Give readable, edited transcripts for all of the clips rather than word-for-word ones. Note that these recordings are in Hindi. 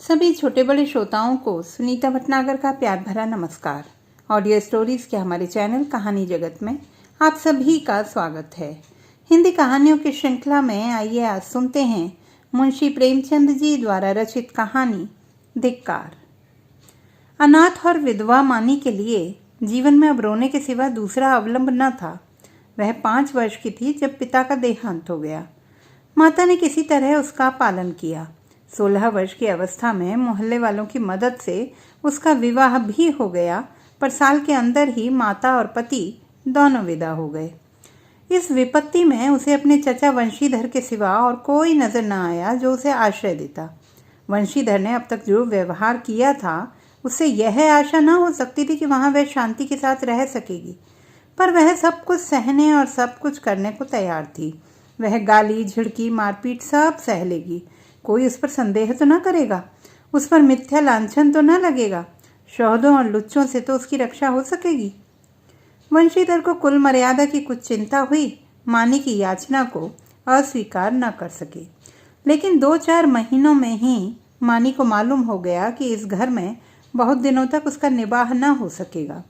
सभी छोटे बड़े श्रोताओं को सुनीता भटनागर का प्यार भरा नमस्कार। ऑडियो स्टोरीज के हमारे चैनल कहानी जगत में आप सभी का स्वागत है। हिंदी कहानियों की श्रृंखला में आइए आज सुनते हैं मुंशी प्रेमचंद जी द्वारा रचित कहानी धिक्कार। अनाथ और विधवा मानी के लिए जीवन में अब रोने के सिवा दूसरा अवलंब न था। वह 5 वर्ष की थी जब पिता का देहांत हो गया। माता ने किसी तरह उसका पालन किया। 16 वर्ष की अवस्था में मोहल्ले वालों की मदद से उसका विवाह भी हो गया, पर साल के अंदर ही माता और पति दोनों विदा हो गए। इस विपत्ति में उसे अपने चचा वंशीधर के सिवा और कोई नजर न आया जो उसे आश्रय देता। वंशीधर ने अब तक जो व्यवहार किया था उससे यह आशा न हो सकती थी कि वहां वह शांति के साथ रह सकेगी, पर वह सब कुछ सहने और सब कुछ करने को तैयार थी। वह गाली, झिड़की, मारपीट सब सह लेगी। कोई उस पर संदेह तो न करेगा, उस पर मिथ्या लांछन तो न लगेगा। शौहदों और लुच्चों से तो उसकी रक्षा हो सकेगी। वंशीधर को कुल मर्यादा की कुछ चिंता हुई। मानी की याचना को अस्वीकार न कर सके, लेकिन 2-4 महीनों में ही मानी को मालूम हो गया कि इस घर में बहुत दिनों तक उसका निबाह न हो सकेगा।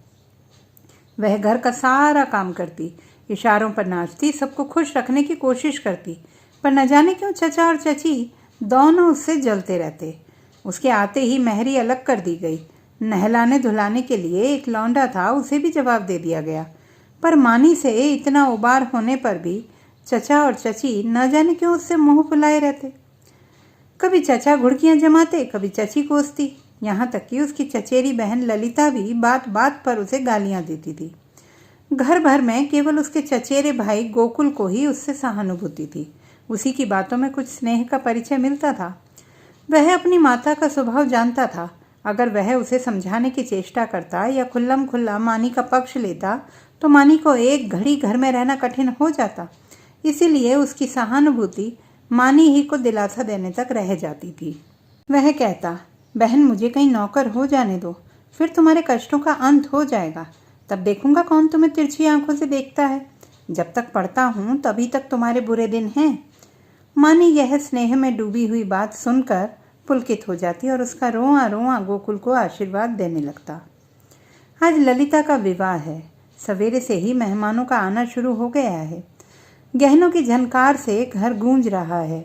वह घर का सारा काम करती, इशारों पर नाचती, सबको खुश रखने की कोशिश करती, पर न जाने क्यों चचा और चची दोनों उससे जलते रहते। उसके आते ही मेहरी अलग कर दी गई। नहलाने धुलाने के लिए एक लौंडा था, उसे भी जवाब दे दिया गया। पर मानी से इतना उबार होने पर भी चचा और चची न जाने क्यों उससे मुंह फुलाए रहते। कभी चचा घुड़कियां जमाते, कभी चची कोसती, यहाँ तक कि उसकी चचेरी बहन ललिता भी बात बात पर उसे गालियां देती थी। घर भर में केवल उसके चचेरे भाई गोकुल को ही उससे सहानुभूति थी। उसी की बातों में कुछ स्नेह का परिचय मिलता था। वह अपनी माता का स्वभाव जानता था। अगर वह उसे समझाने की चेष्टा करता या खुल्लम खुल्ला मानी का पक्ष लेता तो मानी को एक घड़ी घर में रहना कठिन हो जाता। इसीलिए उसकी सहानुभूति मानी ही को दिलासा देने तक रह जाती थी। वह कहता, बहन मुझे कहीं नौकर हो जाने दो, फिर तुम्हारे कष्टों का अंत हो जाएगा। तब देखूंगा कौन तुम्हें तिरछी आंखों से देखता है। जब तक पढ़ता हूँ तभी तक तुम्हारे बुरे दिन हैं। मानी यह स्नेह में डूबी हुई बात सुनकर पुलकित हो जाती और उसका रोआ रोआ गोकुल को आशीर्वाद देने लगता। आज ललिता का विवाह है। सवेरे से ही मेहमानों का आना शुरू हो गया है। गहनों की झनकार से घर गूंज रहा है।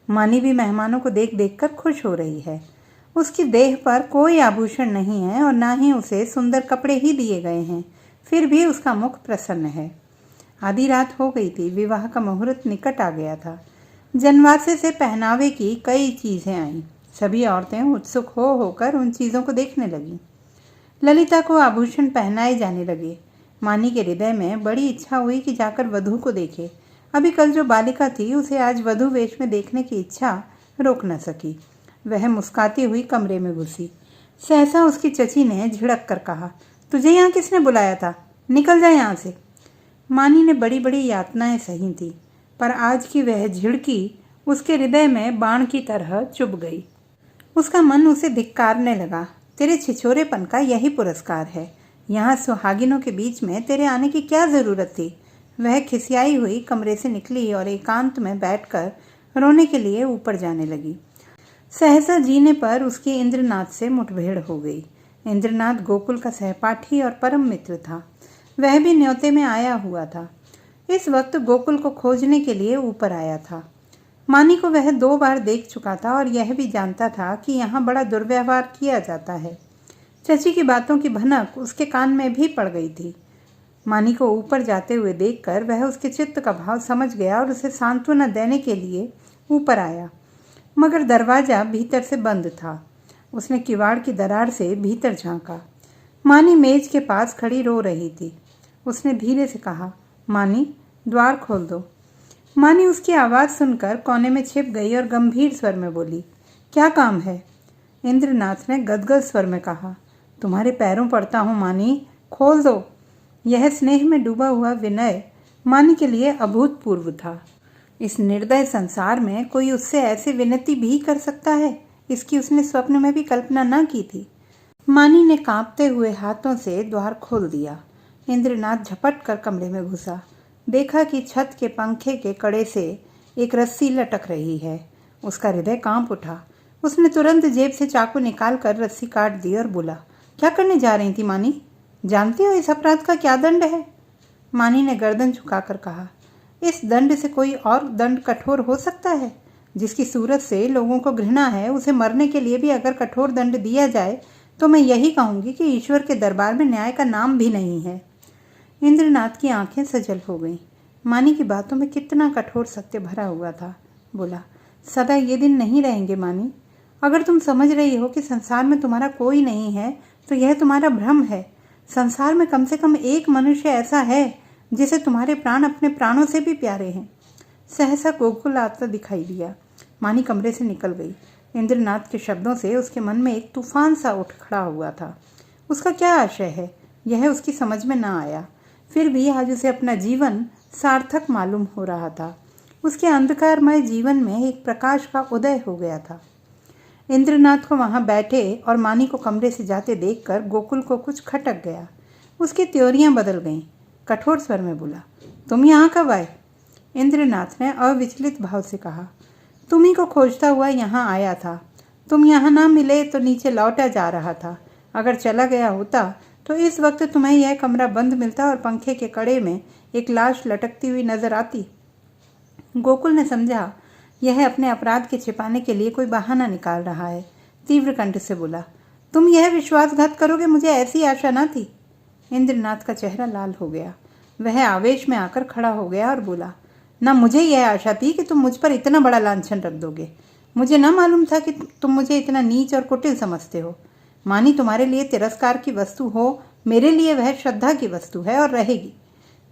मानी भी मेहमानों को देख देख कर खुश हो रही है। उसकी देह पर कोई आभूषण नहीं है और ना ही उसे सुंदर कपड़े ही दिए गए हैं, फिर भी उसका मुख प्रसन्न है। आधी रात हो गई थी। विवाह का मुहूर्त निकट आ गया था। जनवासे से पहनावे की कई चीजें आईं। सभी औरतें उत्सुक हो होकर उन चीजों को देखने लगीं। ललिता को आभूषण पहनाए जाने लगे। मानी के हृदय में बड़ी इच्छा हुई कि जाकर वधू को देखे। अभी कल जो बालिका थी उसे आज वधू वेश में देखने की इच्छा रोक न सकी। वह मुस्काती हुई कमरे में घुसी। सहसा उसकी चची ने झिड़क कर कहा, तुझे यहाँ किसने बुलाया था? निकल जा यहाँ से। मानी ने बड़ी बड़ी यातनाएं सही थी, पर आज की वह झिड़की उसके हृदय में बाण की तरह चुभ गई। उसका मन उसे धिक्कारने लगा। तेरे छिछोरेपन का यही पुरस्कार है। यहाँ सुहागिनों के बीच में तेरे आने की क्या जरूरत थी? वह खिसियाई हुई कमरे से निकली और एकांत में बैठकर रोने के लिए ऊपर जाने लगी। सहसा जीने पर उसकी इंद्रनाथ से मुठभेड़ हो गई। इंद्रनाथ गोकुल का सहपाठी और परम मित्र था। वह भी न्योते में आया हुआ था। इस वक्त गोकुल को खोजने के लिए ऊपर आया था। मानी को वह 2 बार देख चुका था और यह भी जानता था कि यहाँ बड़ा दुर्व्यवहार किया जाता है। चची की बातों की भनक उसके कान में भी पड़ गई थी। मानी को ऊपर जाते हुए देखकर वह उसके चित्त का भाव समझ गया और उसे सांत्वना देने के लिए ऊपर आया, मगर दरवाजा भीतर से बंद था। उसने किवाड़ की दरार से भीतर झांका। मानी मेज के पास खड़ी रो रही थी। उसने धीरे से कहा, मानी द्वार खोल दो। मानी उसकी आवाज़ सुनकर कोने में छिप गई और गंभीर स्वर में बोली, क्या काम है? इंद्रनाथ ने गदगद स्वर में कहा, तुम्हारे पैरों पड़ता हूँ मानी, खोल दो। यह स्नेह में डूबा हुआ विनय मानी के लिए अभूतपूर्व था। इस निर्दय संसार में कोई उससे ऐसी विनती भी कर सकता है, इसकी उसने स्वप्न में भी कल्पना न की थी। मानी ने कांपते हुए हाथों से द्वार खोल दिया। इंद्रनाथ झपट कर कमरे में घुसा। देखा कि छत के पंखे के कड़े से एक रस्सी लटक रही है। उसका हृदय कांप उठा। उसने तुरंत जेब से चाकू निकाल कर रस्सी काट दी और बोला, क्या करने जा रही थी मानी? जानती हो इस अपराध का क्या दंड है? मानी ने गर्दन झुकाकर कहा, इस दंड से कोई और दंड कठोर हो सकता है? जिसकी सूरत से लोगों को घृणा है, उसे मरने के लिए भी अगर कठोर दंड दिया जाए तो मैं यही कहूंगी कि ईश्वर के दरबार में न्याय का नाम भी नहीं है। इंद्रनाथ की आंखें सजल हो गईं। मानी की बातों में कितना कठोर सत्य भरा हुआ था। बोला, सदा ये दिन नहीं रहेंगे मानी। अगर तुम समझ रही हो कि संसार में तुम्हारा कोई नहीं है तो यह तुम्हारा भ्रम है। संसार में कम से कम एक मनुष्य ऐसा है जिसे तुम्हारे प्राण अपने प्राणों से भी प्यारे हैं। सहसा गोकुल आता दिखाई दिया। मानी कमरे से निकल गई। इंद्रनाथ के शब्दों से उसके मन में एक तूफान सा उठ खड़ा हुआ था। उसका क्या आशय है, यह उसकी समझ में ना आया। फिर भी आज उसे अपना जीवन सार्थक मालूम हो रहा था। उसके अंधकारमय जीवन में एक प्रकाश का उदय हो गया था। इंद्रनाथ को वहां बैठे और मानी को कमरे से जाते देखकर गोकुल को कुछ खटक गया। उसकी त्योरियां बदल गईं। कठोर स्वर में बोला, तुम यहाँ कब आए? इंद्रनाथ ने अविचलित भाव से कहा, तुम्ही को खोजता हुआ यहाँ आया था। तुम यहाँ ना मिले तो नीचे लौटा जा रहा था। अगर चला गया होता तो इस वक्त तुम्हें यह कमरा बंद मिलता और पंखे के कड़े में एक लाश लटकती हुई नजर आती। गोकुल ने समझा यह अपने अपराध के छिपाने के लिए कोई बहाना निकाल रहा है। तीव्र कंठ से बोला, तुम यह विश्वासघात करोगे, मुझे ऐसी आशा न थी। इंद्रनाथ का चेहरा लाल हो गया। वह आवेश में आकर खड़ा हो गया और बोला, न मुझे यह आशा थी कि तुम मुझ पर इतना बड़ा लांछन रख दोगे। मुझे न मालूम था कि तुम मुझे इतना नीच और कुटिल समझते हो। मानी तुम्हारे लिए तिरस्कार की वस्तु हो, मेरे लिए वह श्रद्धा की वस्तु है और रहेगी।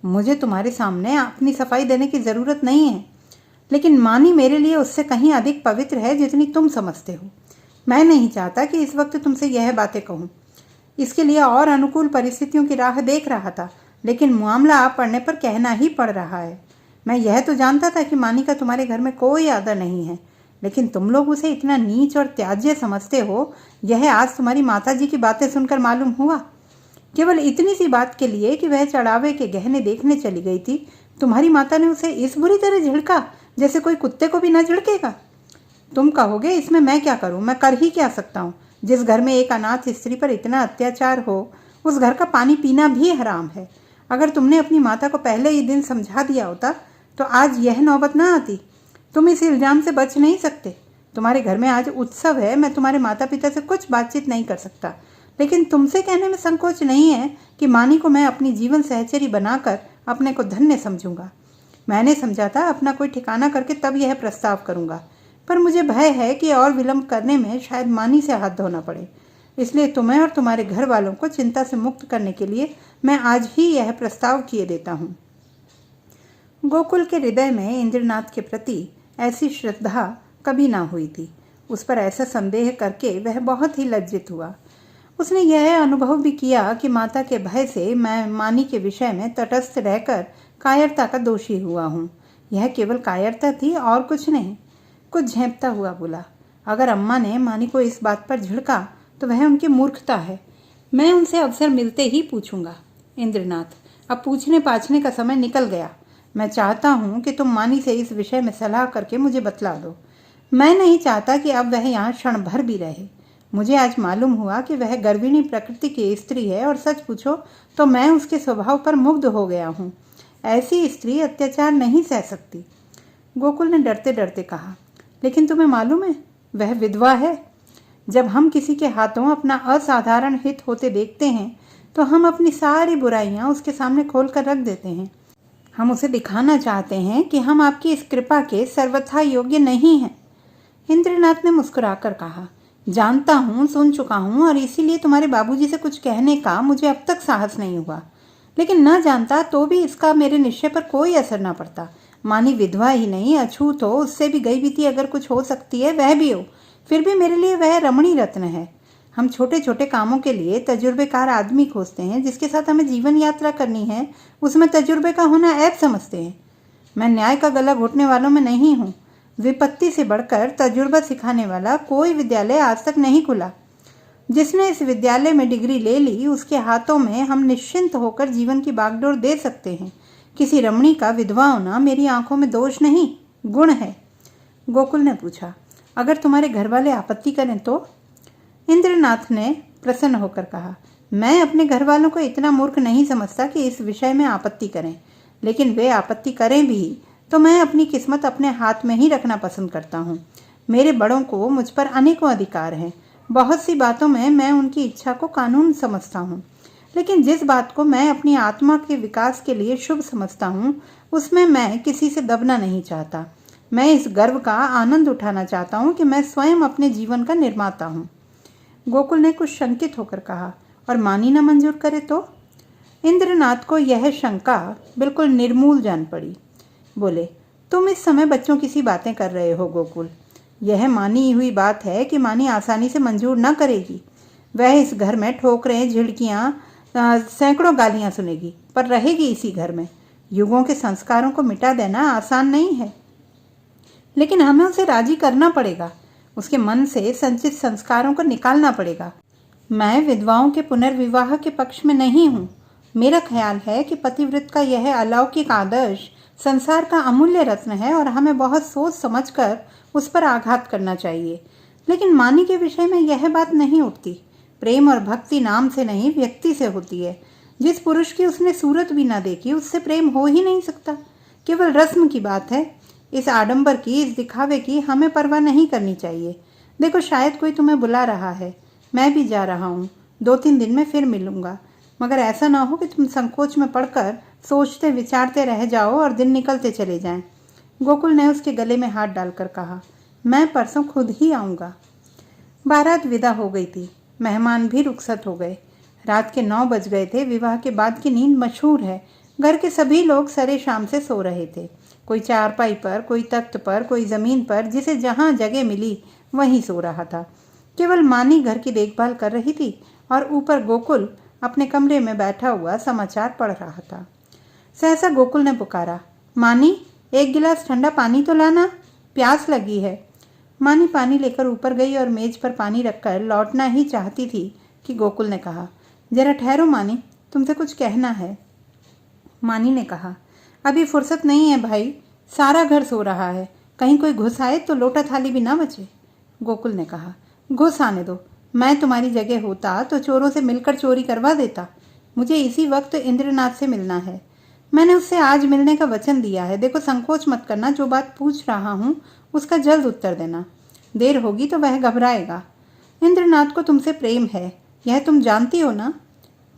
मुझे तुम्हारे सामने अपनी सफाई देने की जरूरत नहीं है, लेकिन मानी मेरे लिए उससे कहीं अधिक पवित्र है जितनी तुम समझते हो। मैं नहीं चाहता कि इस वक्त तुमसे यह बातें कहूँ। इसके लिए और अनुकूल परिस्थितियों की राह देख रहा था, लेकिन मामला आ पड़ने पर कहना ही पड़ रहा है। मैं यह तो जानता था कि मानी का तुम्हारे घर में कोई आदर नहीं है, लेकिन तुम लोग उसे इतना नीच और त्याज्य समझते हो, यह आज तुम्हारी माताजी की बातें सुनकर मालूम हुआ। केवल इतनी सी बात के लिए कि वह चढ़ावे के गहने देखने चली गई थी, तुम्हारी माता ने उसे इस बुरी तरह झिड़का जैसे कोई कुत्ते को भी न झिड़केगा। तुम कहोगे इसमें मैं क्या करूं? मैं कर ही क्या सकता हूं? जिस घर में एक अनाथ स्त्री पर इतना अत्याचार हो, उस घर का पानी पीना भी हराम है। अगर तुमने अपनी माता को पहले ही दिन समझा दिया होता तो आज यह नौबत ना आती। तुम इस इल्जाम से बच नहीं सकते। तुम्हारे घर में आज उत्सव है। मैं तुम्हारे माता पिता से कुछ बातचीत नहीं कर सकता, लेकिन तुमसे कहने में संकोच नहीं है कि मानी को मैं अपनी जीवन सहचरी बनाकर अपने को धन्य समझूंगा। मैंने समझा था अपना कोई ठिकाना करके तब यह प्रस्ताव करूंगा, पर मुझे भय है कि और विलंब करने में शायद मानी से हाथ धोना पड़े। इसलिए तुम्हें और तुम्हारे घर वालों को चिंता से मुक्त करने के लिए मैं आज ही यह प्रस्ताव किए देता हूँ। गोकुल के हृदय में इंद्रनाथ के प्रति ऐसी श्रद्धा कभी ना हुई थी। उस पर ऐसा संदेह करके वह बहुत ही लज्जित हुआ। उसने यह अनुभव भी किया कि माता के भय से मैं मानी के विषय में तटस्थ रहकर कायरता का दोषी हुआ हूँ। यह केवल कायरता थी और कुछ नहीं। कुछ झेंपता हुआ बोला, अगर अम्मा ने मानी को इस बात पर झिड़का तो वह उनकी मूर्खता है। मैं उनसे अवसर मिलते ही पूछूंगा। इंद्रनाथ, अब पूछने पाछने का समय निकल गया। मैं चाहता हूँ कि तुम मानी से इस विषय में सलाह करके मुझे बतला दो। मैं नहीं चाहता कि अब वह यहाँ क्षण भर भी रहे। मुझे आज मालूम हुआ कि वह गर्विणी प्रकृति की स्त्री है और सच पूछो तो मैं उसके स्वभाव पर मुग्ध हो गया हूँ। ऐसी स्त्री अत्याचार नहीं सह सकती। गोकुल ने डरते डरते कहा, लेकिन तुम्हें मालूम है वह विधवा है। जब हम किसी के हाथों अपना असाधारण हित होते देखते हैं तो हम अपनी सारी बुराइयां उसके सामने खोल कर रख देते हैं। हम उसे दिखाना चाहते हैं कि हम आपकी इस कृपा के सर्वथा योग्य नहीं हैं। इंद्रनाथ ने मुस्कुराकर कहा, जानता हूँ, सुन चुका हूँ, और इसीलिए तुम्हारे बाबूजी से कुछ कहने का मुझे अब तक साहस नहीं हुआ। लेकिन न जानता तो भी इसका मेरे निश्चय पर कोई असर न पड़ता। मानी विधवा ही नहीं, अछूत हो, उससे भी गई बीती अगर कुछ हो सकती है वह भी हो, फिर भी मेरे लिए वह रमणी रत्न है। हम छोटे छोटे कामों के लिए तजुर्बेकार आदमी खोजते हैं। जिसके साथ हमें जीवन यात्रा करनी है उसमें तजुर्बे का होना ऐब समझते हैं। मैं न्याय का गला घोटने वालों में नहीं हूँ। विपत्ति से बढ़कर तजुर्बा सिखाने वाला कोई विद्यालय आज तक नहीं खुला। जिसने इस विद्यालय में डिग्री ले ली उसके हाथों में हम निश्चिंत होकर जीवन की बागडोर दे सकते हैं। किसी रमणी का विधवा होना मेरी आंखों में दोष नहीं, गुण है। गोकुल ने पूछा, अगर तुम्हारे घर वाले आपत्ति करें तो? इंद्रनाथ ने प्रसन्न होकर कहा, मैं अपने घर वालों को इतना मूर्ख नहीं समझता कि इस विषय में आपत्ति करें, लेकिन वे आपत्ति करें भी तो मैं अपनी किस्मत अपने हाथ में ही रखना पसंद करता हूँ। मेरे बड़ों को मुझ पर अनेकों अधिकार हैं। बहुत सी बातों में मैं उनकी इच्छा को कानून समझता हूँ, लेकिन जिस बात को मैं अपनी आत्मा के विकास के लिए शुभ समझता हूँ उसमें मैं किसी से दबना नहीं चाहता। मैं इस गर्व का आनंद उठाना चाहता हूँ कि मैं स्वयं अपने जीवन का निर्माता हूँ। गोकुल ने कुछ शंकित होकर कहा, और मानी न मंजूर करे तो? इंद्रनाथ को यह शंका बिल्कुल निर्मूल जान पड़ी। बोले, तुम इस समय बच्चों की सी बातें कर रहे हो गोकुल। यह मानी हुई बात है कि मानी आसानी से मंजूर न करेगी। वह इस घर में ठोकरें, झिड़कियाँ, सैकड़ों गालियाँ सुनेगी, पर रहेगी इसी घर में। युगों के संस्कारों को मिटा देना आसान नहीं है, लेकिन हमें उसे राजी करना पड़ेगा। उसके मन से संचित संस्कारों को निकालना पड़ेगा। मैं विधवाओं के पुनर्विवाह के पक्ष में नहीं हूँ। मेरा ख्याल है कि पतिव्रत का यह अलौकिक आदर्श संसार का अमूल्य रत्न है और हमें बहुत सोच समझकर उस पर आघात करना चाहिए। लेकिन मानी के विषय में यह बात नहीं उठती। प्रेम और भक्ति नाम से नहीं, व्यक्ति से होती है। जिस पुरुष की उसने सूरत भी ना देखी उससे प्रेम हो ही नहीं सकता। केवल रस्म की बात है। इस आडंबर की, इस दिखावे की हमें परवाह नहीं करनी चाहिए। देखो, शायद कोई तुम्हें बुला रहा है। मैं भी जा रहा हूँ। 2-3 दिन में फिर मिलूंगा, मगर ऐसा ना हो कि तुम संकोच में पड़कर सोचते विचारते रह जाओ और दिन निकलते चले जाएं। गोकुल ने उसके गले में हाथ डालकर कहा, मैं परसों खुद ही आऊँगा। बारात विदा हो गई थी। मेहमान भी रुखसत हो गए। रात के 9 बज गए थे। विवाह के बाद की नींद मशहूर है। घर के सभी लोग सरे शाम से सो रहे थे। कोई चारपाई पर, कोई तख्त पर, कोई ज़मीन पर, जिसे जहाँ जगह मिली वहीं सो रहा था। केवल मानी घर की देखभाल कर रही थी और ऊपर गोकुल अपने कमरे में बैठा हुआ समाचार पढ़ रहा था। सहसा गोकुल ने पुकारा, मानी, एक गिलास ठंडा पानी तो लाना, प्यास लगी है। मानी पानी लेकर ऊपर गई और मेज पर पानी रखकर लौटना ही चाहती थी कि गोकुल ने कहा, जरा ठहरो मानी, तुमसे कुछ कहना है। मानी ने कहा, अभी फुर्सत नहीं है भाई, सारा घर सो रहा है, कहीं कोई घुस आए तो लोटा थाली भी ना बचे। गोकुल ने कहा, घुस आने दो। मैं तुम्हारी जगह होता तो चोरों से मिलकर चोरी करवा देता। मुझे इसी वक्त इंद्रनाथ से मिलना है। मैंने उससे आज मिलने का वचन दिया है। देखो, संकोच मत करना। जो बात पूछ रहा हूँ उसका जल्द उत्तर देना। देर होगी तो वह घबराएगा। इंद्रनाथ को तुमसे प्रेम है, यह तुम जानती हो ना?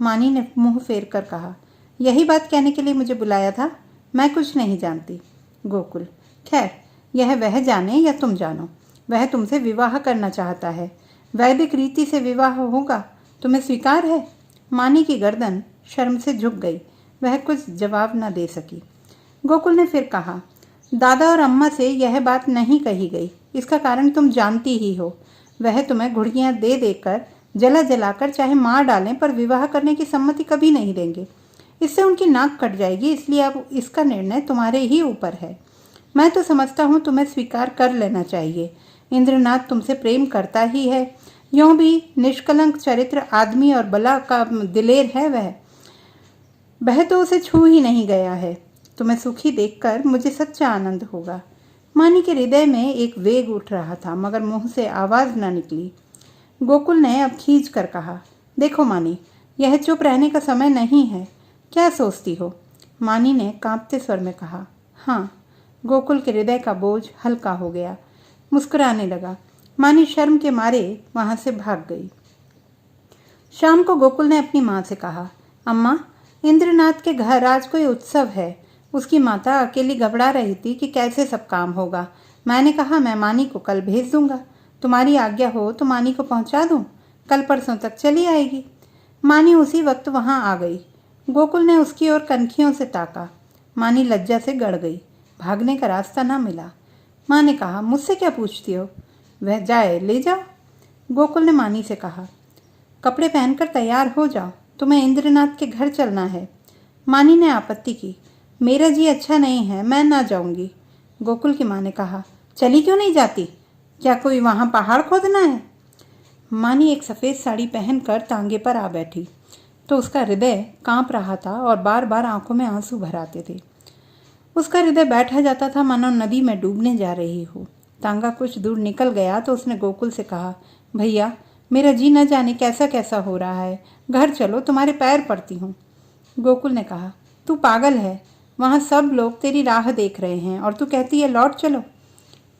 मानी ने मुंह फेर कर कहा, यही बात कहने के लिए मुझे बुलाया था? मैं कुछ नहीं जानती। गोकुल, खैर, यह वह जाने या तुम जानो, वह तुमसे विवाह करना चाहता है। वैदिक रीति से विवाह होगा। तुम्हें स्वीकार है? मानी की गर्दन शर्म से झुक गई। वह कुछ जवाब न दे सकी। गोकुल ने फिर कहा, दादा और अम्मा से यह बात नहीं कही गई। इसका कारण तुम जानती ही हो। वह तुम्हें घुड़कियां दे देकर, जला जलाकर चाहे मार डालें, पर विवाह करने की सम्मति कभी नहीं देंगे। इससे उनकी नाक कट जाएगी। इसलिए अब इसका निर्णय तुम्हारे ही ऊपर है। मैं तो समझता हूँ तुम्हें स्वीकार कर लेना चाहिए। इंद्रनाथ तुमसे प्रेम करता ही है। यूँ भी निष्कलंक चरित्र आदमी और बला का दिलेर है वह तो उसे छू ही नहीं गया है। तुम्हें सुखी देखकर मुझे सच्चा आनंद होगा। मानी के हृदय में एक वेग उठ रहा था, मगर मुंह से आवाज न निकली। गोकुल ने अब खींच कर कहा, देखो मानी, यह चुप रहने का समय नहीं है। क्या सोचती हो? मानी ने कांपते स्वर में कहा, हाँ। गोकुल के हृदय का बोझ हल्का हो गया। मुस्कुराने लगा। मानी शर्म के मारे वहां से भाग गई। शाम को गोकुल ने अपनी माँ से कहा, अम्मा, इंद्रनाथ के घर आज कोई उत्सव है। उसकी माता अकेली घबरा रही थी कि कैसे सब काम होगा। मैंने कहा, मैं मानी को कल भेज दूंगा। तुम्हारी आज्ञा हो तो मानी को पहुंचा दूं। कल परसों तक चली आएगी। मानी उसी वक्त वहां आ गई। गोकुल ने उसकी ओर कनखियों से ताका। मानी लज्जा से गड़ गई। भागने का रास्ता ना मिला। माँ ने कहा, मुझसे क्या पूछती हो? वह जाए ले जाओ। गोकुल ने मानी से कहा, कपड़े पहनकर तैयार हो जाओ, तुम्हें इंद्रनाथ के घर चलना है। मानी ने आपत्ति की, मेरा जी अच्छा नहीं है, मैं ना जाऊंगी। गोकुल की माँ ने कहा, चली क्यों नहीं जाती? क्या कोई वहां पहाड़ खोदना है? मानी एक सफ़ेद साड़ी पहनकर तांगे पर आ बैठी तो उसका हृदय कांप रहा था और बार बार आंखों में आंसू भर आते थे। उसका हृदय बैठा जाता था मानो नदी में डूबने जा रही हो। तांगा कुछ दूर निकल गया तो उसने गोकुल से कहा, भैया मेरा जी न जाने कैसा कैसा हो रहा है, घर चलो, तुम्हारे पैर पड़ती हूँ। गोकुल ने कहा, तू पागल है, वहाँ सब लोग तेरी राह देख रहे हैं और तू कहती है लौट चलो।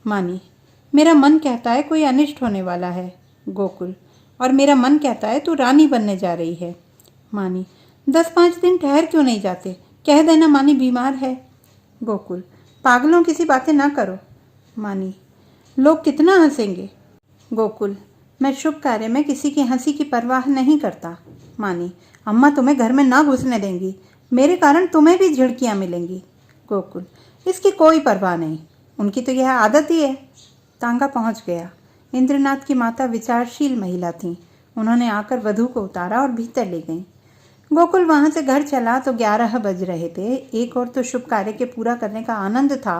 मानी, मेरा मन कहता है कोई अनिष्ट होने वाला है। गोकुल, और मेरा मन कहता है तू रानी बनने जा रही है। मानी, 10-5 दिन ठहर क्यों नहीं जाते, कह देना मानी बीमार है। गोकुल, पागलों किसी बातें ना करो। मानी, लोग कितना हंसेंगे। गोकुल, मैं शुभ कार्य में किसी की हंसी की परवाह नहीं करता। मानी, अम्मा तुम्हें घर में ना घुसने देंगी, मेरे कारण तुम्हें भी झिड़कियाँ मिलेंगी। गोकुल, इसकी कोई परवाह नहीं, उनकी तो यह आदत ही है। तांगा पहुंच गया। इंद्रनाथ की माता विचारशील महिला थीं। उन्होंने आकर वधू को उतारा और भीतर ले गईं। गोकुल वहां से घर चला तो 11 बज रहे थे। एक ओर तो शुभ कार्य के पूरा करने का आनंद था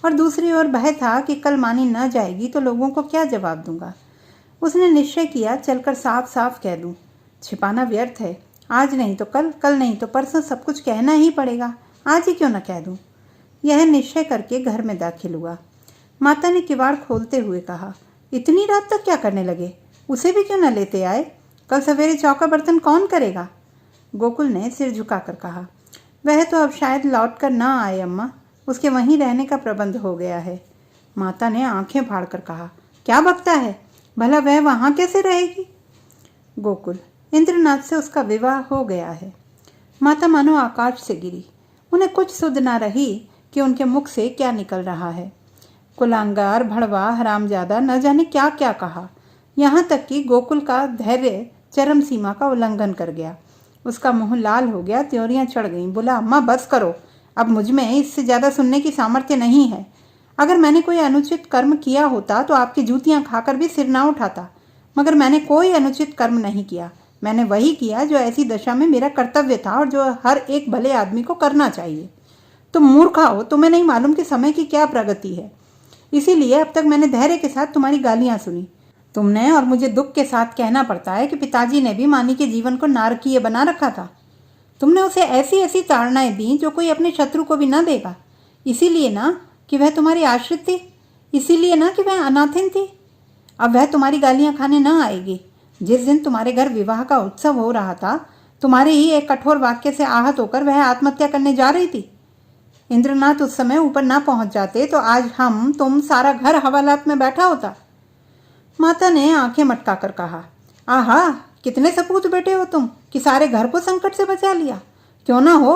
और दूसरी ओर भय था कि कल मानी न जाएगी तो लोगों को क्या जवाब दूंगा। उसने निश्चय किया, चलकर साफ साफ कह दूं, छिपाना व्यर्थ है, आज नहीं तो कल, कल नहीं तो परसों सब कुछ कहना ही पड़ेगा, आज ही क्यों न कह दूं। यह निश्चय करके घर में दाखिल हुआ। माता ने किवाड़ खोलते हुए कहा, इतनी रात तक क्या करने लगे, उसे भी क्यों न लेते आए, कल सवेरे चौका बर्तन कौन करेगा। गोकुल ने सिर झुकाकर कहा, वह तो अब शायद लौट कर ना आए अम्मा, उसके वहीं रहने का प्रबंध हो गया है। माता ने आंखें फाड़कर कहा, क्या बकता है, भला वह वहां कैसे रहेगी। गोकुल, इंद्रनाथ से उसका विवाह हो गया है। माता मानो आकाश से गिरी। उन्हें कुछ सुध ना रही कि उनके मुख से क्या निकल रहा है। कुलांगार, भड़वा, हरामजादा, न जाने क्या क्या कहा। यहाँ तक कि गोकुल का धैर्य चरम सीमा का उल्लंघन कर गया। उसका मुंह लाल हो गया, त्योरियां चढ़ गईं। बोला, अम्मा बस करो, अब मुझ में इससे ज़्यादा सुनने की सामर्थ्य नहीं है। अगर मैंने कोई अनुचित कर्म किया होता तो आपकी जूतियां खाकर भी सिर ना उठाता, मगर मैंने कोई अनुचित कर्म नहीं किया। मैंने वही किया जो ऐसी दशा में मेरा कर्तव्य था और जो हर एक भले आदमी को करना चाहिए। तुम मूर्खा हो, तुम्हें नहीं मालूम कि समय की क्या प्रगति है। इसीलिए अब तक मैंने धैर्य के साथ तुम्हारी गालियां सुनी। तुमने और मुझे दुख के साथ कहना पड़ता है कि पिताजी ने भी मानी के जीवन को नारकीय बना रखा था। तुमने उसे ऐसी ऐसी ताड़नाएं दी जो कोई अपने शत्रु को भी ना देगा। इसीलिए ना कि वह तुम्हारी आश्रित थी, इसीलिए ना कि वह अनाथिन थी। अब वह तुम्हारी गालियां खाने ना आएगी। जिस दिन तुम्हारे घर विवाह का उत्सव हो रहा था, तुम्हारे ही एक कठोर वाक्य से आहत होकर वह आत्महत्या करने जा रही थी। इंद्रनाथ उस समय ऊपर ना पहुंच जाते तो आज हम तुम सारा घर हवालात में बैठा होता। माता ने आंखें मटकाकर कहा, आहा, कितने सपूत बेटे हो तुम कि सारे घर को संकट से बचा लिया। क्यों ना हो,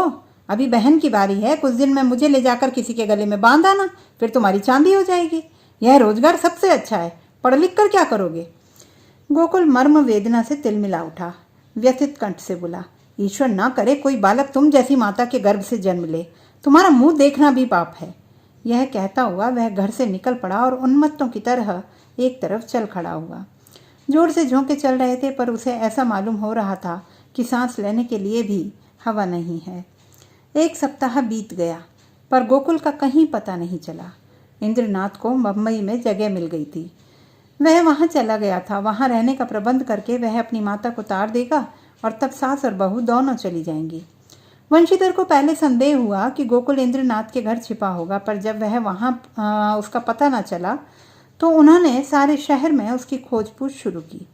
अभी बहन की बारी है, कुछ दिन में मुझे ले जाकर किसी के गले में बांध आना, फिर तुम्हारी चांदी हो जाएगी। यह रोजगार सबसे अच्छा है, पढ़ लिख कर क्या करोगे। गोकुल मर्म वेदना से तिलमिला उठा। व्यथित कंठ से बोला, ईश्वर ना करे कोई बालक तुम जैसी माता के गर्भ से जन्म ले, तुम्हारा मुंह देखना भी पाप है। यह कहता हुआ वह घर से निकल पड़ा और उन्मत्तों की तरह एक तरफ चल खड़ा हुआ। जोर से झोंके चल रहे थे, पर उसे ऐसा मालूम हो रहा था कि सांस लेने के लिए भी हवा नहीं है। 1 सप्ताह बीत गया, पर गोकुल का कहीं पता नहीं चला। इंद्रनाथ को बम्बई में जगह मिल गई थी। वह वहां चला गया था। वहां रहने का प्रबंध करके वह अपनी माता को तार देगा और तब सास और बहू दोनों चली जाएंगी। वंशीधर को पहले संदेह हुआ कि गोकुल इंद्रनाथ के घर छिपा होगा, पर जब वह वहां उसका पता न चला तो उन्होंने सारे शहर में उसकी खोजपूछ शुरू की।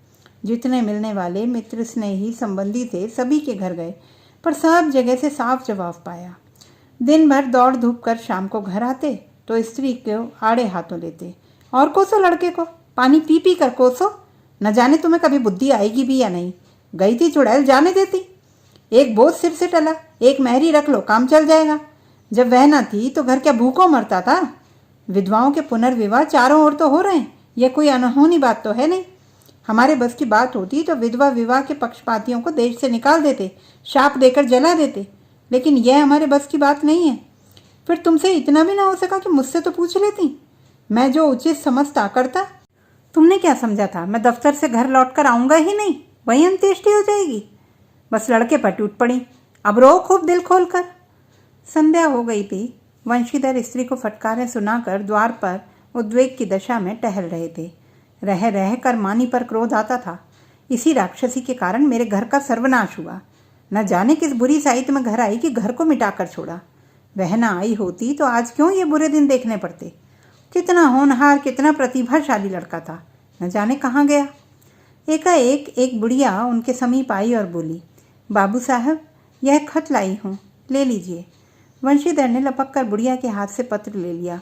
जितने मिलने वाले मित्र, स्नेही, संबंधी थे, सभी के घर गए, पर सब जगह से साफ जवाब पाया। दिन भर दौड़ धूप कर शाम को घर आते तो स्त्री को आड़े हाथों लेते, और कोसो लड़के को, पानी पी पी कर कोसो, न जाने तुम्हें कभी बुद्धि आएगी भी या नहीं। गई थी चुड़ैल, जाने देती। एक बोझ सिर से टला, एक मेहरी रख लो, काम चल जाएगा। जब वह न थी तो घर क्या भूखों मरता था। विधवाओं के पुनर्विवाह चारों ओर तो हो रहे हैं, यह कोई अनहोनी बात तो है नहीं। हमारे बस की बात होती तो विधवा विवाह के पक्षपातियों को देश से निकाल देते, शाप देकर जला देते, लेकिन यह हमारे बस की बात नहीं है। फिर तुमसे इतना भी ना हो सका कि मुझसे तो पूछ लेती, मैं जो उचित समझता करता। तुमने क्या समझा था, मैं दफ्तर से घर लौट कर आऊँगा ही नहीं, वही अंत्येष्टि हो जाएगी। बस लड़के पर टूट पड़ी, अब रो खूब दिल खोल कर। संध्या हो गई थी। वंशीधर स्त्री को फटकारें सुनाकर द्वार पर उद्वेग की दशा में टहल रहे थे। रह रह कर मानी पर क्रोध आता था। इसी राक्षसी के कारण मेरे घर का सर्वनाश हुआ। न जाने किस बुरी साइट में घर आई कि घर को मिटाकर छोड़ा। वह न आई होती तो आज क्यों ये बुरे दिन देखने पड़ते। कितना होनहार, कितना प्रतिभाशाली लड़का था, न जाने कहाँ गया। एकाएक एक बुढ़िया उनके समीप आई और बोली, बाबू साहब, यह खत लाई हूँ, ले लीजिए। वंशीधर ने लपक कर बुढ़िया के हाथ से पत्र ले लिया।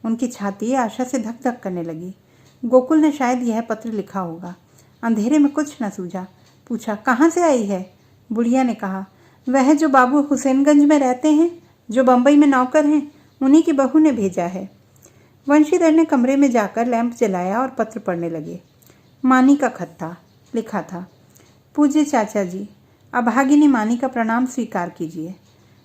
उनकी छाती आशा से धक धक करने लगी। गोकुल ने शायद यह पत्र लिखा होगा। अंधेरे में कुछ न सूझा। पूछा, कहाँ से आई है? बुढ़िया ने कहा, वह जो बाबू हुसैनगंज में रहते हैं, जो बम्बई में नौकर हैं, उन्हीं की बहू ने भेजा है। वंशीधर ने कमरे में जाकर लैंप जलाया और पत्र पढ़ने लगे। मानी का खत था। लिखा था, पूज्य चाचा जी, अभागिनी मानी का प्रणाम स्वीकार कीजिए।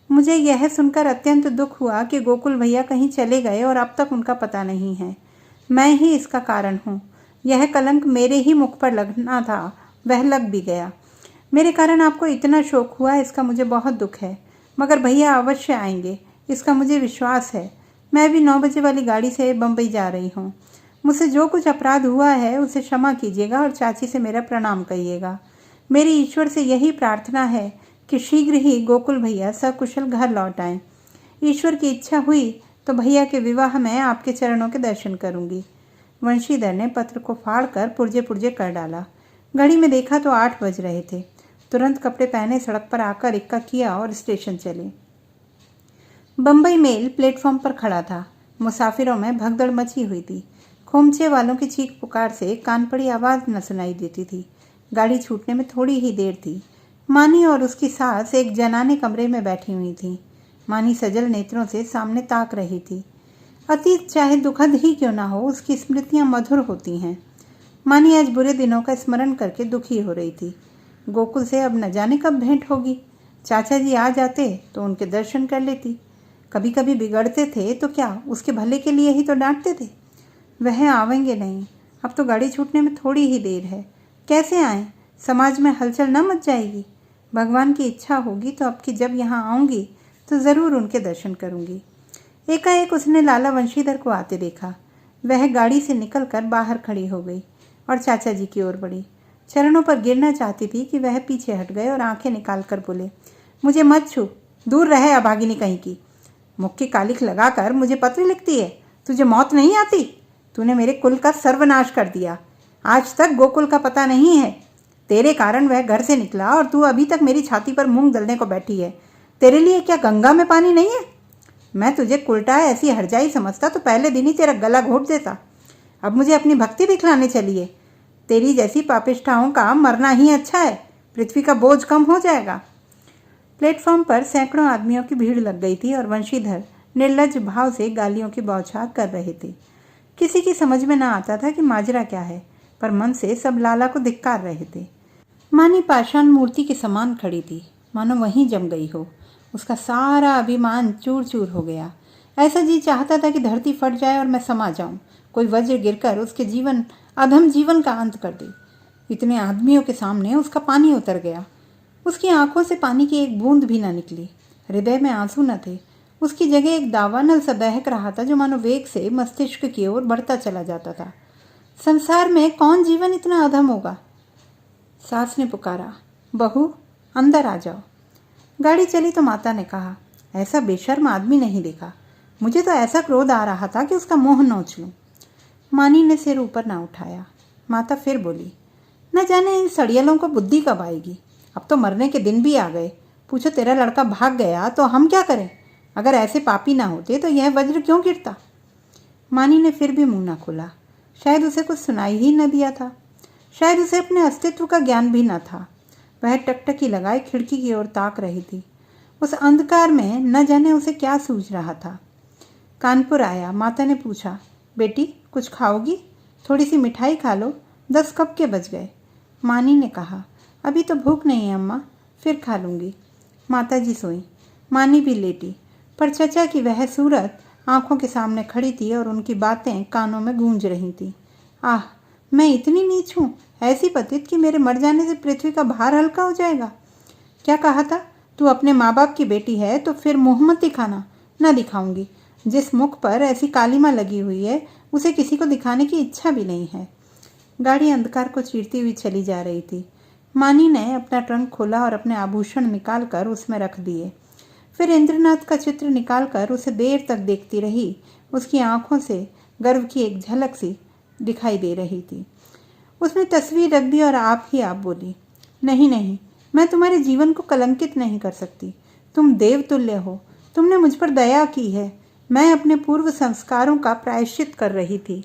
मुझे यह सुनकर अत्यंत दुख हुआ कि गोकुल भैया कहीं चले गए और अब तक उनका पता नहीं है। मैं ही इसका कारण हूँ। यह कलंक मेरे ही मुख पर लगना था, वह लग भी गया। मेरे कारण आपको इतना शोक हुआ, इसका मुझे बहुत दुख है, मगर भैया अवश्य आएंगे, इसका मुझे विश्वास है। मैं भी 9 बजे वाली गाड़ी से बम्बई जा रही हूँ। मुझसे जो कुछ अपराध हुआ है उसे क्षमा कीजिएगा और चाची से मेरा प्रणाम कहिएगा। मेरी ईश्वर से यही प्रार्थना है कि शीघ्र ही गोकुल भैया सकुशल घर लौट आएं। ईश्वर की इच्छा हुई तो भैया के विवाह में आपके चरणों के दर्शन करूंगी। वंशीधर ने पत्र को फाड़कर पुर्जे पुर्जे कर डाला। घड़ी में देखा तो 8 बज रहे थे। तुरंत कपड़े पहने सड़क पर आकर इक्का किया और स्टेशन चले। बम्बई मेल प्लेटफॉर्म पर खड़ा था। मुसाफिरों में भगदड़ मची हुई थी। खोमचे वालों की चीख पुकार से कान पड़ी आवाज़ न सुनाई देती थी। गाड़ी छूटने में थोड़ी ही देर थी। मानी और उसकी सास एक जनाने कमरे में बैठी हुई थी। मानी सजल नेत्रों से सामने ताक रही थी। अतीत चाहे दुखद ही क्यों ना हो, उसकी स्मृतियां मधुर होती हैं। मानी आज बुरे दिनों का स्मरण करके दुखी हो रही थी। गोकुल से अब न जाने कब भेंट होगी। चाचा जी आ जाते तो उनके दर्शन कर लेती। कभी कभी बिगड़ते थे तो क्या उसके भले के लिए ही तो डांटते थे। वह आवेंगे नहीं। अब तो गाड़ी छूटने में थोड़ी ही देर है। कैसे आएं? समाज में हलचल न मच जाएगी। भगवान की इच्छा होगी तो अब की जब यहाँ आऊँगी तो ज़रूर उनके दर्शन करूँगी। एकाएक उसने लाला वंशीधर को आते देखा। वह गाड़ी से निकलकर बाहर खड़ी हो गई और चाचा जी की ओर बढ़ी। चरणों पर गिरना चाहती थी कि वह पीछे हट गए और आंखें निकाल कर बोले, मुझे मत छू, दूर रहे अभागिनी कहीं की। मुख की कालिख लगाकर मुझे पत्र लिखती है। तुझे मौत नहीं आती? तूने मेरे कुल का सर्वनाश कर दिया। आज तक गोकुल का पता नहीं है। तेरे कारण वह घर से निकला और तू अभी तक मेरी छाती पर मूंग दलने को बैठी है। तेरे लिए क्या गंगा में पानी नहीं है? मैं तुझे कुलटा ऐसी हरजाई समझता तो पहले दिन ही तेरा गला घोट देता। अब मुझे अपनी भक्ति दिखलाने चलिए। तेरी जैसी पापिष्ठाओं का मरना ही अच्छा है। पृथ्वी का बोझ कम हो जाएगा। प्लेटफॉर्म पर सैकड़ों आदमियों की भीड़ लग गई थी और वंशीधर निर्लज्ज भाव से गालियों की बौछार कर रहे थे। किसी की समझ में न आता था कि माजरा क्या है, पर मन से सब लाला को धिक्कार रहे थे। मानी पाषाण मूर्ति के समान खड़ी थी, मानो वहीं जम गई हो। उसका सारा अभिमान चूर चूर हो गया। ऐसा जी चाहता था कि धरती फट जाए और मैं समा जाऊं। कोई वज्र गिरकर उसके अधम जीवन का अंत कर दे। इतने आदमियों के सामने उसका पानी उतर गया। उसकी आंखों से पानी की एक बूंद भी न निकली। हृदय में आंसू न थे। उसकी जगह एक दावानल सा बहक रहा था जो मानो वेग से मस्तिष्क की ओर बढ़ता चला जाता था। संसार में कौन जीवन इतना अधम होगा? सास ने पुकारा, बहू अंदर आ जाओ। गाड़ी चली तो माता ने कहा, ऐसा बेशर्म आदमी नहीं देखा। मुझे तो ऐसा क्रोध आ रहा था कि उसका मुंह नोच लूं। मानी ने सिर ऊपर ना उठाया। माता फिर बोली, न जाने इन सड़ियलों को बुद्धि कब आएगी। अब तो मरने के दिन भी आ गए। पूछो तेरा लड़का भाग गया तो हम क्या करें? अगर ऐसे पापी ना होते तो यह वज्र क्यों गिरता? मानी ने फिर भी मुंह ना खोला। शायद उसे कुछ सुनाई ही न दिया था। शायद उसे अपने अस्तित्व का ज्ञान भी न था। वह टकटकी लगाए खिड़की की ओर ताक रही थी। उस अंधकार में न जाने उसे क्या सूझ रहा था। कानपुर आया। माता ने पूछा, बेटी कुछ खाओगी? थोड़ी सी मिठाई खा लो। 10 कब के बज गए? मानी ने कहा, अभी तो भूख नहीं है अम्मा, फिर खा लूँगी। माता जी सोई। मानी भी लेटी, पर चचा की वह सूरत आंखों के सामने खड़ी थी और उनकी बातें कानों में गूंज रही थी। आह, मैं इतनी नीच हूँ, ऐसी पतित कि मेरे मर जाने से पृथ्वी का भार हल्का हो जाएगा। क्या कहा था? तू अपने माँ बाप की बेटी है तो फिर मुँह मत दिखाना। न दिखाऊंगी। जिस मुख पर ऐसी कालिमा लगी हुई है उसे किसी को दिखाने की इच्छा भी नहीं है। गाड़ी अंधकार को चीरती हुई चली जा रही थी। मानी ने अपना ट्रंक खोला और अपने आभूषण निकालकर उसमें रख दिए। फिर इंद्रनाथ का चित्र निकालकर उसे देर तक देखती रही। उसकी आंखों से गर्व की एक झलक सी दिखाई दे रही थी। उसने तस्वीर रख दी और आप ही आप बोली, नहीं नहीं, मैं तुम्हारे जीवन को कलंकित नहीं कर सकती। तुम देवतुल्य हो, तुमने मुझ पर दया की है। मैं अपने पूर्व संस्कारों का प्रायश्चित कर रही थी।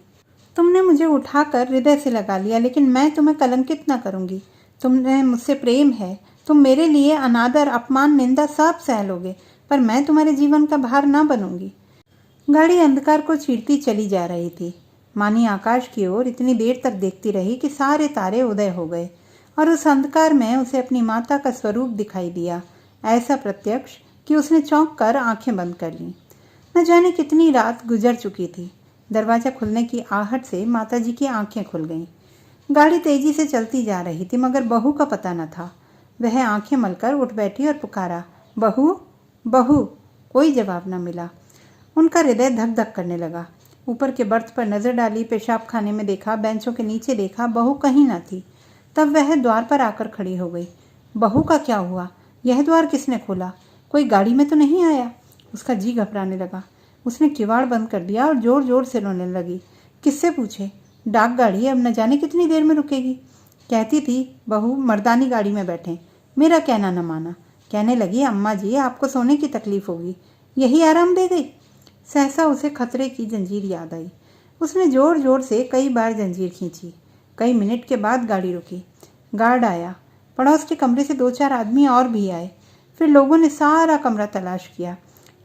तुमने मुझे उठाकर हृदय से लगा लिया, लेकिन मैं तुम्हें कलंकित न करूंगी। तुमने मुझसे प्रेम है, तुम मेरे लिए अनादर, अपमान, निंदा सब सह लोगे, पर मैं तुम्हारे जीवन का भार न बनूंगी। गाड़ी अंधकार को चीरती चली जा रही थी। मानी आकाश की ओर इतनी देर तक देखती रही कि सारे तारे उदय हो गए और उस अंधकार में उसे अपनी माता का स्वरूप दिखाई दिया, ऐसा प्रत्यक्ष कि उसने चौंक कर आंखें बंद कर लीं। न जाने कितनी रात गुजर चुकी थी। दरवाजा खुलने की आहट से माताजी की आंखें खुल गईं। गाड़ी तेजी से चलती जा रही थी, मगर बहू का पता न था। वह आंखें मलकर उठ बैठी और पुकारा, बहू बहू। कोई जवाब न मिला। उनका हृदय धक धक करने लगा। ऊपर के बर्थ पर नजर डाली, पेशाब खाने में देखा, बेंचों के नीचे देखा, बहू कहीं न थी। तब वह द्वार पर आकर खड़ी हो गई। बहू का क्या हुआ? यह द्वार किसने खोला? कोई गाड़ी में तो नहीं आया? उसका जी घबराने लगा। उसने किवाड़ बंद कर दिया और जोर जोर से रोने लगी। किससे पूछे? डाक गाड़ी अब न जाने कितनी देर में रुकेगी। कहती थी बहू मर्दानी गाड़ी में बैठें। मेरा कहना न माना। कहने लगी, अम्मा जी आपको सोने की तकलीफ होगी। यही आराम दे गई। सहसा उसे खतरे की जंजीर याद आई। उसने जोर जोर से कई बार जंजीर खींची। कई मिनट के बाद गाड़ी रुकी। गार्ड आया। पड़ोस के कमरे से 2-4 आदमी और भी आए। फिर लोगों ने सारा कमरा तलाश किया।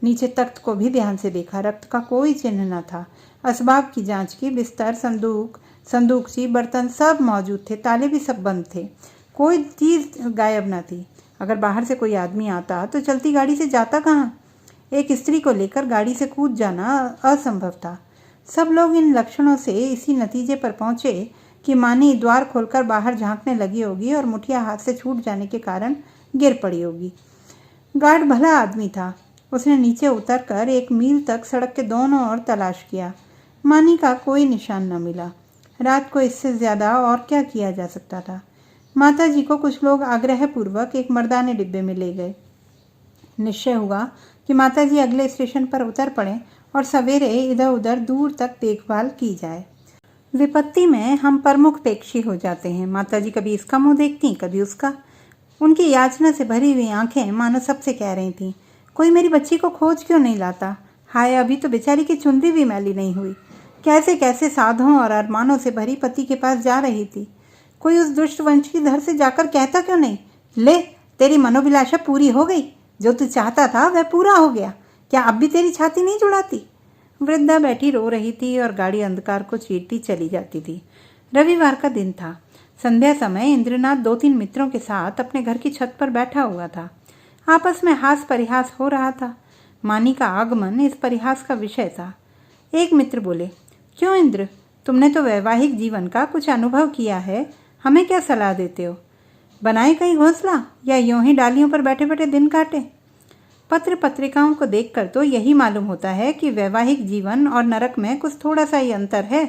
नीचे तख्त को भी ध्यान से देखा। रक्त का कोई चिन्ह न था। असबाब की जांच की। बिस्तर, संदूकची, बर्तन सब मौजूद थे। ताले भी सब बंद थे। कोई चीज गायब न थी। अगर बाहर से कोई आदमी आता तो चलती गाड़ी से जाता कहाँ? एक स्त्री को लेकर गाड़ी से कूद जाना असंभव था। सब लोग इन लक्षणों से इसी नतीजे पर पहुंचे कि मानी द्वार खोलकर बाहर झांकने लगी होगी और मुठिया हाथ से छूट जाने के कारण गिर पड़ी होगी। गार्ड भला आदमी था। उसने नीचे उतरकर 1 मील तक सड़क के दोनों ओर तलाश किया। मानी का कोई निशान न मिला। रात को इससे ज्यादा और क्या किया जा सकता था? माताजी को कुछ लोग आग्रहपूर्वक एक मर्दाने डिब्बे में ले गए। निश्चय हुआ कि माताजी अगले स्टेशन पर उतर पड़े और सवेरे इधर उधर दूर तक देखभाल की जाए। विपत्ति में हम प्रमुखपेक्षी हो जाते हैं। माताजी कभी इसका मुंह देखती, कभी उसका। उनकी याचना से भरी हुई आंखें मानो सबसे कह रही थीं, कोई मेरी बच्ची को खोज क्यों नहीं लाता? हाय, अभी तो बेचारी की चुंदी भी मैली नहीं हुई। कैसे कैसे साधों और अरमानों से भरी पति के पास जा रही थी। कोई उस दुष्ट वंशीधर से जाकर कहता क्यों नहीं, ले तेरी मनोभिलाषा पूरी हो गई, जो तू चाहता था वह पूरा हो गया। क्या अब भी तेरी छाती नहीं जुड़ाती? वृद्धा बैठी रो रही थी और गाड़ी अंधकार को चीरती चली जाती थी। रविवार का दिन था। संध्या समय इंद्रनाथ 2-3 मित्रों के साथ अपने घर की छत पर बैठा हुआ था। आपस में हास परिहास हो रहा था। मानी का आगमन इस परिहास का विषय था। एक मित्र बोले, क्यों इंद्र, तुमने तो वैवाहिक जीवन का कुछ अनुभव किया है, हमें क्या सलाह देते हो? बनाए कहीं घोंसला या यूं ही डालियों पर बैठे बैठे दिन काटे? पत्र पत्रिकाओं को देखकर तो यही मालूम होता है कि वैवाहिक जीवन और नरक में कुछ थोड़ा सा ही अंतर है।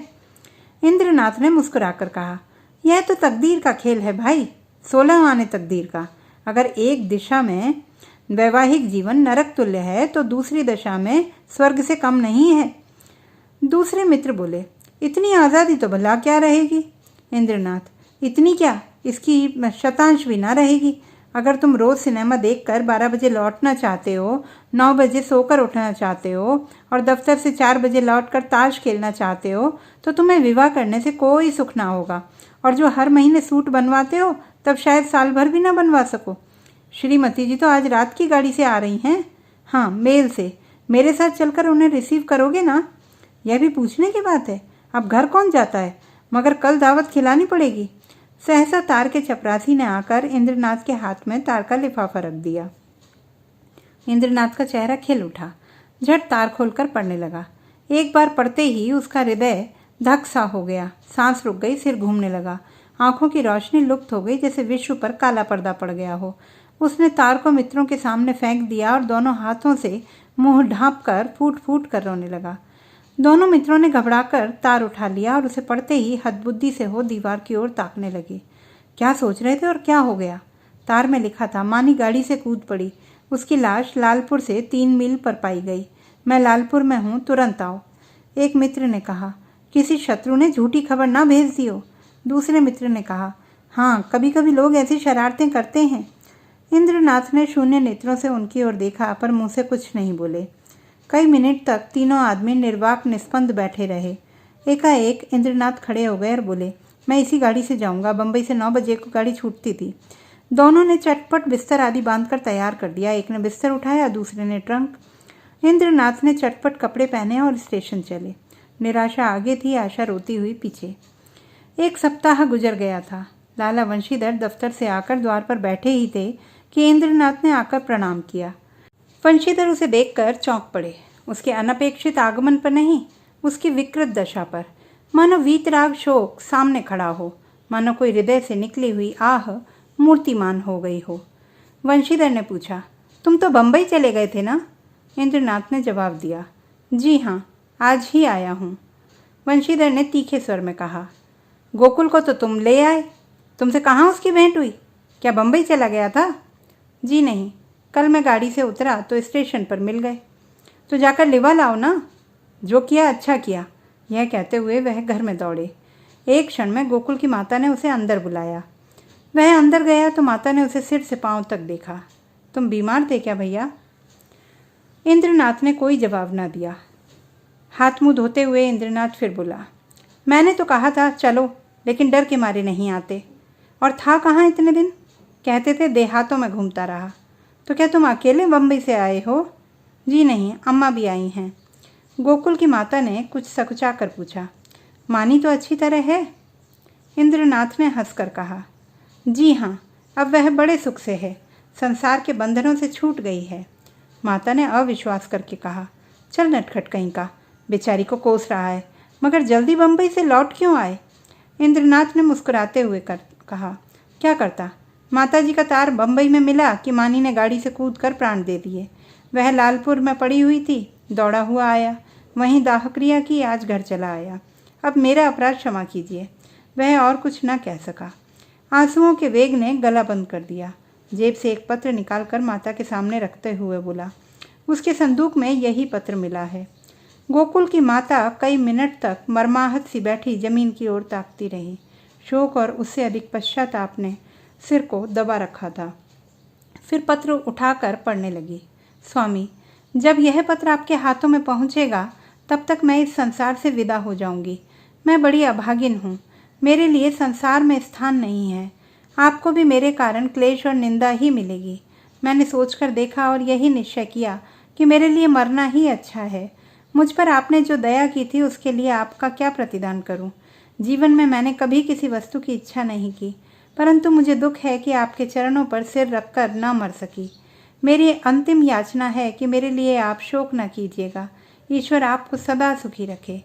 इंद्रनाथ ने मुस्कुराकर कहा, यह तो तकदीर का खेल है भाई, 16 आने तकदीर का। अगर एक दिशा में वैवाहिक जीवन नरक तुल्य है तो दूसरी दिशा में स्वर्ग से कम नहीं है। दूसरे मित्र बोले, इतनी आज़ादी तो भला क्या रहेगी? इंद्रनाथ, इतनी क्या, इसकी शतांश भी ना रहेगी। अगर तुम रोज सिनेमा देखकर 12 बजे लौटना चाहते हो, 9 बजे सोकर उठना चाहते हो और दफ्तर से 4 बजे लौटकर ताश खेलना चाहते हो, तो तुम्हें विवाह करने से कोई सुख ना होगा। और जो हर महीने सूट बनवाते हो, तब शायद साल भर भी ना बनवा सको। श्रीमती जी तो आज रात की गाड़ी से आ रही हैं। हाँ, मेल से। मेरे साथ चलकर उन्हें रिसीव करोगे ना? यह भी पूछने की बात है। अब घर कौन जाता है? मगर कल दावत खिलानी पड़ेगी। सहसा तार के चपरासी ने आकर इंद्रनाथ के हाथ में तार का लिफाफा रख दिया। इंद्रनाथ का चेहरा खिल उठा। झट तार खोलकर पढ़ने लगा। एक बार पढ़ते ही उसका हृदय धक सा हो गया। सांस रुक गई, सिर घूमने लगा, आंखों की रोशनी लुप्त हो गई, जैसे विश्व पर काला पर्दा पड़ गया हो। उसने तार को मित्रों के सामने फेंक दिया और दोनों हाथों से मुंह ढांप कर फूट फूट कर रोने लगा। दोनों मित्रों ने घबराकर तार उठा लिया और उसे पढ़ते ही हदबुद्धि से हो दीवार की ओर ताकने लगे। क्या सोच रहे थे और क्या हो गया? तार में लिखा था, मानी गाड़ी से कूद पड़ी, उसकी लाश लालपुर से 3 मील पर पाई गई। मैं लालपुर में हूँ, तुरंत आओ। एक मित्र ने कहा। किसी शत्रु ने झूठी खबर ना भेज दी हो। दूसरे मित्र ने कहा, हाँ, कभी कभी लोग ऐसी शरारतें करते हैं। इंद्रनाथ ने शून्य नेत्रों से उनकी ओर देखा, पर मुंह से कुछ नहीं बोले। कई मिनट तक तीनों आदमी निर्वाक निस्पंद बैठे रहे। एकाएक इंद्रनाथ खड़े हो गए और बोले, मैं इसी गाड़ी से जाऊंगा। बम्बई से 9 बजे को गाड़ी छूटती थी। दोनों ने चटपट बिस्तर आदि बांधकर तैयार कर दिया। एक ने बिस्तर उठाया, दूसरे ने ट्रंक। इंद्रनाथ ने चटपट कपड़े पहने और स्टेशन चले। निराशा आगे थी, आशा रोती हुई पीछे। 1 सप्ताह गुजर गया था। लाला वंशीधर दफ्तर से आकर द्वार पर बैठे ही थे कि इंद्रनाथ ने आकर प्रणाम किया। वंशीधर उसे देखकर चौंक पड़े। उसके अनपेक्षित आगमन पर नहीं, उसकी विकृत दशा पर। मानो वीतराग शोक सामने खड़ा हो, मानो कोई हृदय से निकली हुई आह मूर्तिमान हो गई हो। वंशीधर ने पूछा, तुम तो बम्बई चले गए थे ना? इंद्रनाथ ने जवाब दिया, जी हाँ, आज ही आया हूँ। वंशीधर ने तीखे स्वर में कहा, गोकुल को तो तुम ले आए। तुमसे कहाँ उसकी भेंट हुई? क्या बम्बई चला गया था? जी नहीं, कल मैं गाड़ी से उतरा तो स्टेशन पर मिल गए। तो जाकर लिवा लाओ ना। जो किया अच्छा किया। यह कहते हुए वह घर में दौड़े। एक क्षण में गोकुल की माता ने उसे अंदर बुलाया। वह अंदर गया तो माता ने उसे सिर से पांव तक देखा। तुम बीमार थे क्या भैया? इंद्रनाथ ने कोई जवाब न दिया। हाथ मुंह धोते हुए इंद्रनाथ फिर बोला, मैंने तो कहा था चलो, लेकिन डर के मारे नहीं आते। और था कहाँ इतने दिन? कहते थे देहातों में घूमता रहा। तो क्या तुम अकेले बम्बई से आए हो? जी नहीं, अम्मा भी आई हैं। गोकुल की माता ने कुछ सकुचा कर पूछा, मानी तो अच्छी तरह है? इंद्रनाथ ने हंसकर कहा, जी हाँ, अब वह बड़े सुख से है, संसार के बंधनों से छूट गई है। माता ने अविश्वास करके कहा, चल नटखट कहीं का, बेचारी को कोस रहा है, मगर जल्दी बम्बई से लौट क्यों आए? इंद्रनाथ ने मुस्कुराते हुए कहा, क्या करता, माताजी का तार बम्बई में मिला कि मानी ने गाड़ी से कूदकर प्राण दे दिए। वह लालपुर में पड़ी हुई थी, दौड़ा हुआ आया, वहीं दाह क्रिया की, आज घर चला आया। अब मेरा अपराध क्षमा कीजिए। वह और कुछ न कह सका। आंसुओं के वेग ने गला बंद कर दिया। जेब से एक पत्र निकालकर माता के सामने रखते हुए बोला, उसके संदूक में यही पत्र मिला है। गोकुल की माता कई मिनट तक मर्माहत सी बैठी जमीन की ओर ताकती रही। शोक और उससे अधिक पश्चाताप ने सिर को दबा रखा था। फिर पत्र उठाकर पढ़ने लगी, स्वामी, जब यह पत्र आपके हाथों में पहुंचेगा तब तक मैं इस संसार से विदा हो जाऊंगी। मैं बड़ी अभागिन हूँ, मेरे लिए संसार में स्थान नहीं है। आपको भी मेरे कारण क्लेश और निंदा ही मिलेगी। मैंने सोचकर देखा और यही निश्चय किया कि मेरे लिए मरना ही अच्छा है। मुझ पर आपने जो दया की थी उसके लिए आपका क्या प्रतिदान करूं? जीवन में मैंने कभी किसी वस्तु की इच्छा नहीं की, परंतु मुझे दुख है कि आपके चरणों पर सिर रखकर न मर सकी। मेरी अंतिम याचना है कि मेरे लिए आप शोक न कीजिएगा। ईश्वर आपको सदा सुखी रखे।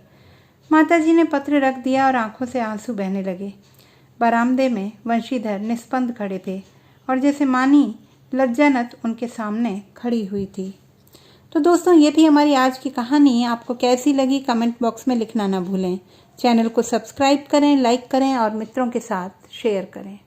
माताजी ने पत्र रख दिया और आंखों से आंसू बहने लगे। बरामदे में वंशीधर निस्पंद खड़े थे और जैसे मानी लज्जानत उनके सामने खड़ी हुई थी। तो दोस्तों, ये थी हमारी आज की कहानी। आपको कैसी लगी कमेंट बॉक्स में लिखना ना भूलें। चैनल को सब्सक्राइब करें, लाइक करें और मित्रों के साथ शेयर करें।